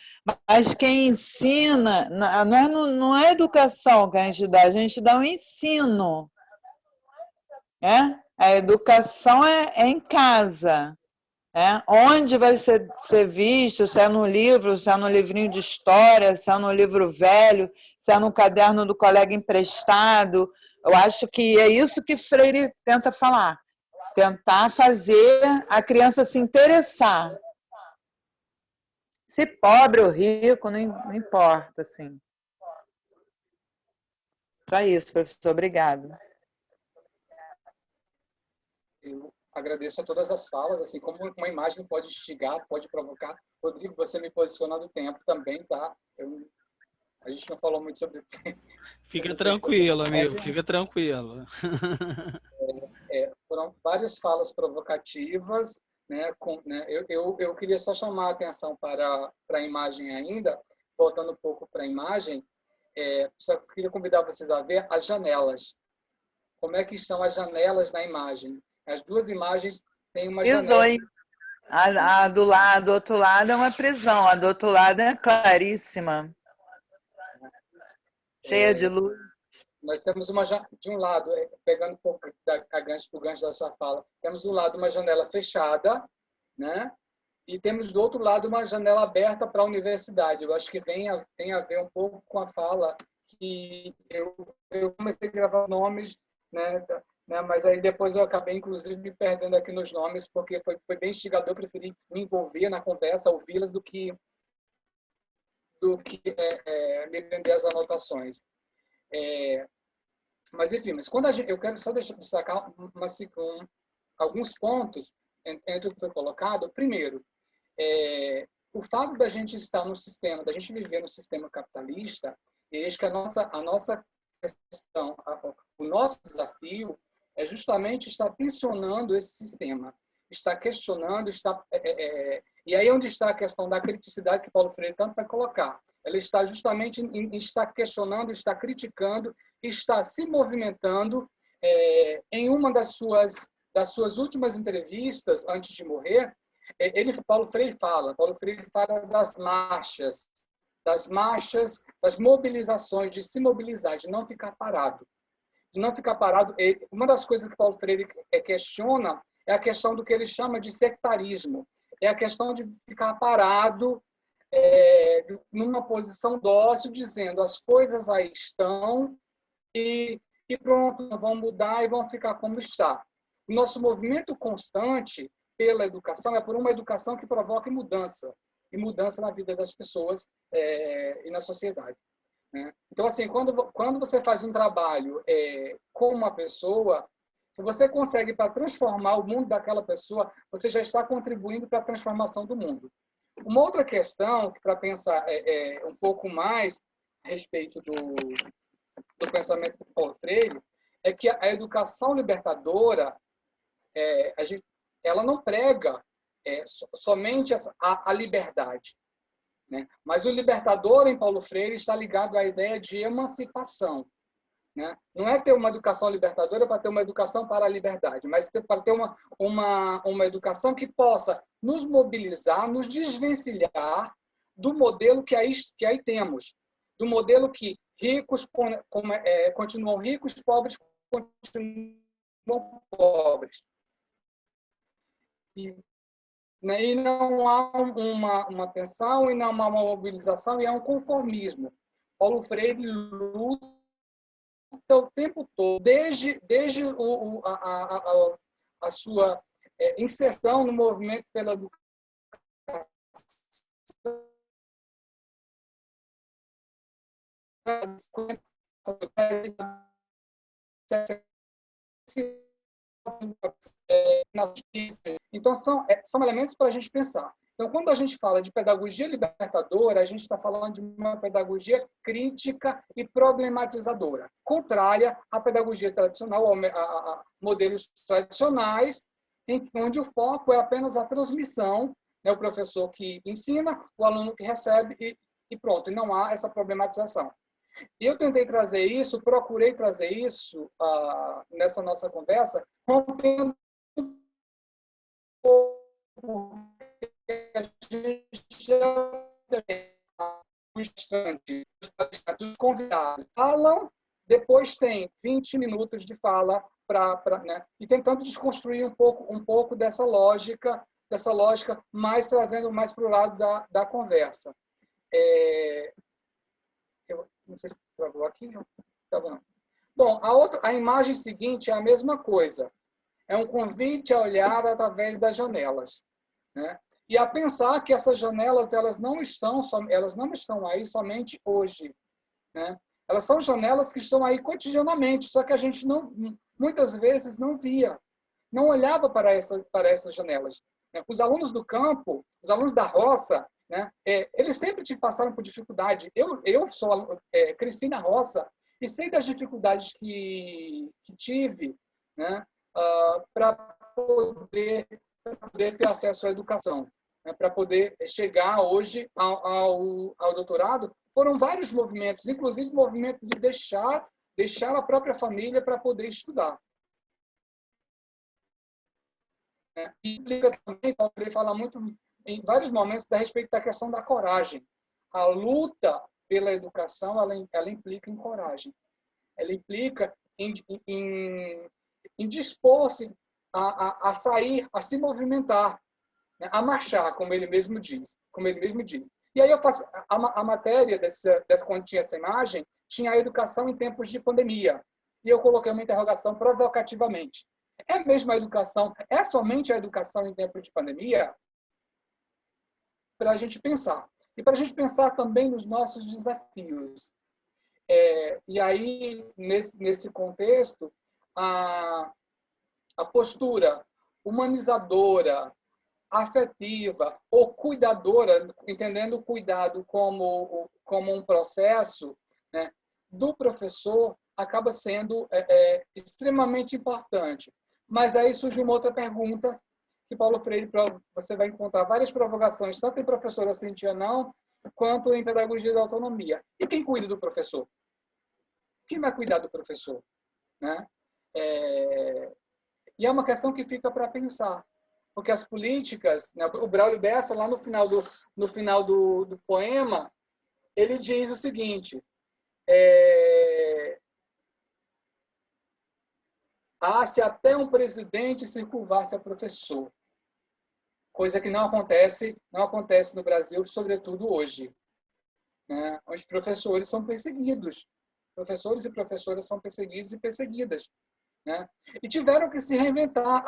mas quem ensina, não é educação que a gente dá um ensino. A educação é em casa. Onde vai ser visto, se é no livro, se é no livrinho de história, se é no livro velho, se é no caderno do colega emprestado. Eu acho que é isso que Freire tenta falar, tentar fazer a criança se interessar. Se pobre ou rico, não importa, assim. Só isso, professor. Obrigado. Eu agradeço a todas as falas, assim como uma imagem pode instigar, pode provocar. Rodrigo, você me posiciona do tempo também, tá? A gente não falou muito sobre... Fica tranquilo, amigo, fica tranquilo. Foram foram várias falas provocativas, né? Eu queria só chamar a atenção para a imagem ainda, voltando um pouco para a imagem, só queria convidar vocês a ver as janelas. Como é que estão as janelas na imagem? As duas imagens têm uma janela. A do outro lado é uma prisão, a do outro lado é claríssima. Cheia de luz. Nós temos de um lado, pegando um pouco o gancho da sua fala, temos do lado uma janela fechada, né? E temos do outro lado uma janela aberta para a universidade. Eu acho que tem a ver um pouco com a fala que eu comecei a gravar nomes, né? Mas aí depois eu acabei, inclusive, me perdendo aqui nos nomes, porque foi bem instigador, eu preferi me envolver na conversa, ouvi-las, do que me prender às anotações. Mas, enfim, quando eu quero só destacar alguns pontos entre o que foi colocado. Primeiro, o fato da gente estar no sistema, da gente viver no sistema capitalista, e acho que a nossa questão, o nosso desafio é justamente estar tensionando esse sistema, está questionando, e aí onde está a questão da criticidade que Paulo Freire tanto vai colocar. Ela está justamente está questionando, está criticando, está se movimentando. Em uma das suas últimas entrevistas, antes de morrer, Paulo Freire fala das marchas, das mobilizações, de se mobilizar, de não ficar parado. Uma das coisas que Paulo Freire questiona é a questão do que ele chama de sectarismo. É a questão de ficar parado numa posição dócil, dizendo as coisas aí estão e pronto, vão mudar e vão ficar como está. O nosso movimento constante pela educação é por uma educação que provoque mudança, e mudança na vida das pessoas e na sociedade. Né? Então, assim, quando você faz um trabalho com uma pessoa, se você consegue para transformar o mundo daquela pessoa, você já está contribuindo para a transformação do mundo. Uma outra questão, para pensar um pouco mais a respeito do pensamento de Paulo Freire, é que a educação libertadora, ela não prega somente a liberdade, né? Mas o libertador em Paulo Freire está ligado à ideia de emancipação. Né? Não é ter uma educação libertadora para ter uma educação para a liberdade, mas para ter uma educação que possa nos mobilizar, nos desvencilhar do modelo que aí temos, do modelo que ricos continuam ricos, pobres continuam pobres. E não há uma tensão, e não há uma mobilização, e há um conformismo. Paulo Freire luta o tempo todo, desde a sua inserção no movimento pela educação, então são elementos para a gente pensar. Então, quando a gente fala de pedagogia libertadora, a gente está falando de uma pedagogia crítica e problematizadora, contrária à pedagogia tradicional, a modelos tradicionais, onde o foco é apenas a transmissão, né? O professor que ensina, o aluno que recebe e pronto, e não há essa problematização. E eu tentei trazer isso, procurei trazer isso nessa nossa conversa, rompendo os convidados falam, depois tem 20 minutos de fala né? E tentando desconstruir um pouco dessa lógica, mas trazendo mais para o lado da conversa. Eu não sei se travou aqui, não. Tá bom. Bom, a imagem seguinte é a mesma coisa. É um convite a olhar através das janelas, né? E a pensar que essas janelas elas não estão aí somente hoje, né? Elas são janelas que estão aí cotidianamente, só que a gente muitas vezes não via, não olhava para essas janelas. Os alunos do campo, os alunos da roça, né? Eles sempre passaram por dificuldade. Eu cresci na roça e sei das dificuldades que tive, né? para poder ter acesso à educação, né? Para poder chegar hoje ao doutorado. Foram vários movimentos, inclusive o movimento de deixar a própria família para poder estudar. E implica também, ele fala muito em vários momentos a respeito da questão da coragem. A luta pela educação, ela implica em coragem. Ela implica em dispor-se a sair, a se movimentar, né? A marchar, como ele mesmo diz. E aí eu faço a matéria quando tinha essa imagem, tinha a educação em tempos de pandemia. E eu coloquei uma interrogação provocativamente. É mesmo a educação? É somente a educação em tempos de pandemia? Para a gente pensar. E para a gente pensar também nos nossos desafios. E aí, nesse contexto, a postura humanizadora, afetiva ou cuidadora, entendendo o cuidado como um processo, né, do professor, acaba sendo extremamente importante. Mas aí surge uma outra pergunta, que Paulo Freire, você vai encontrar várias provocações, tanto em professora Cintia não, quanto em pedagogia da autonomia. E quem cuida do professor? Quem vai cuidar do professor? Né? E é uma questão que fica para pensar. Porque as políticas, né, o Braulio Bessa, lá no final do poema, ele diz o seguinte: se até um presidente se curvasse a professor. Coisa que não acontece no Brasil, sobretudo hoje, né? Onde professores são perseguidos. Professores e professoras são perseguidos e perseguidas, né? E tiveram que se reinventar.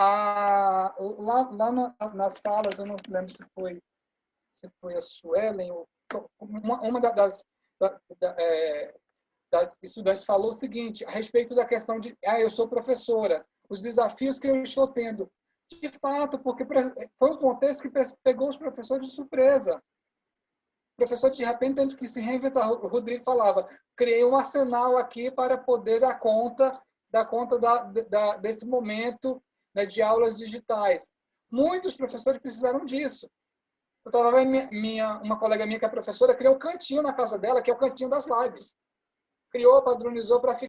Lá nas falas, eu não lembro se foi a Suelen, ou uma das estudantes falou o seguinte, a respeito da questão de eu sou professora, os desafios que eu estou tendo. De fato, porque foi um contexto que pegou os professores de surpresa. O professor, de repente, tendo que se reinventar. O Rodrigo falava, criei um arsenal aqui para poder dar conta desse momento, né, de aulas digitais. Muitos professores precisaram disso. Eu estava vendo uma colega minha que é professora, criou um cantinho na casa dela, que é o cantinho das lives. Criou, padronizou para ficar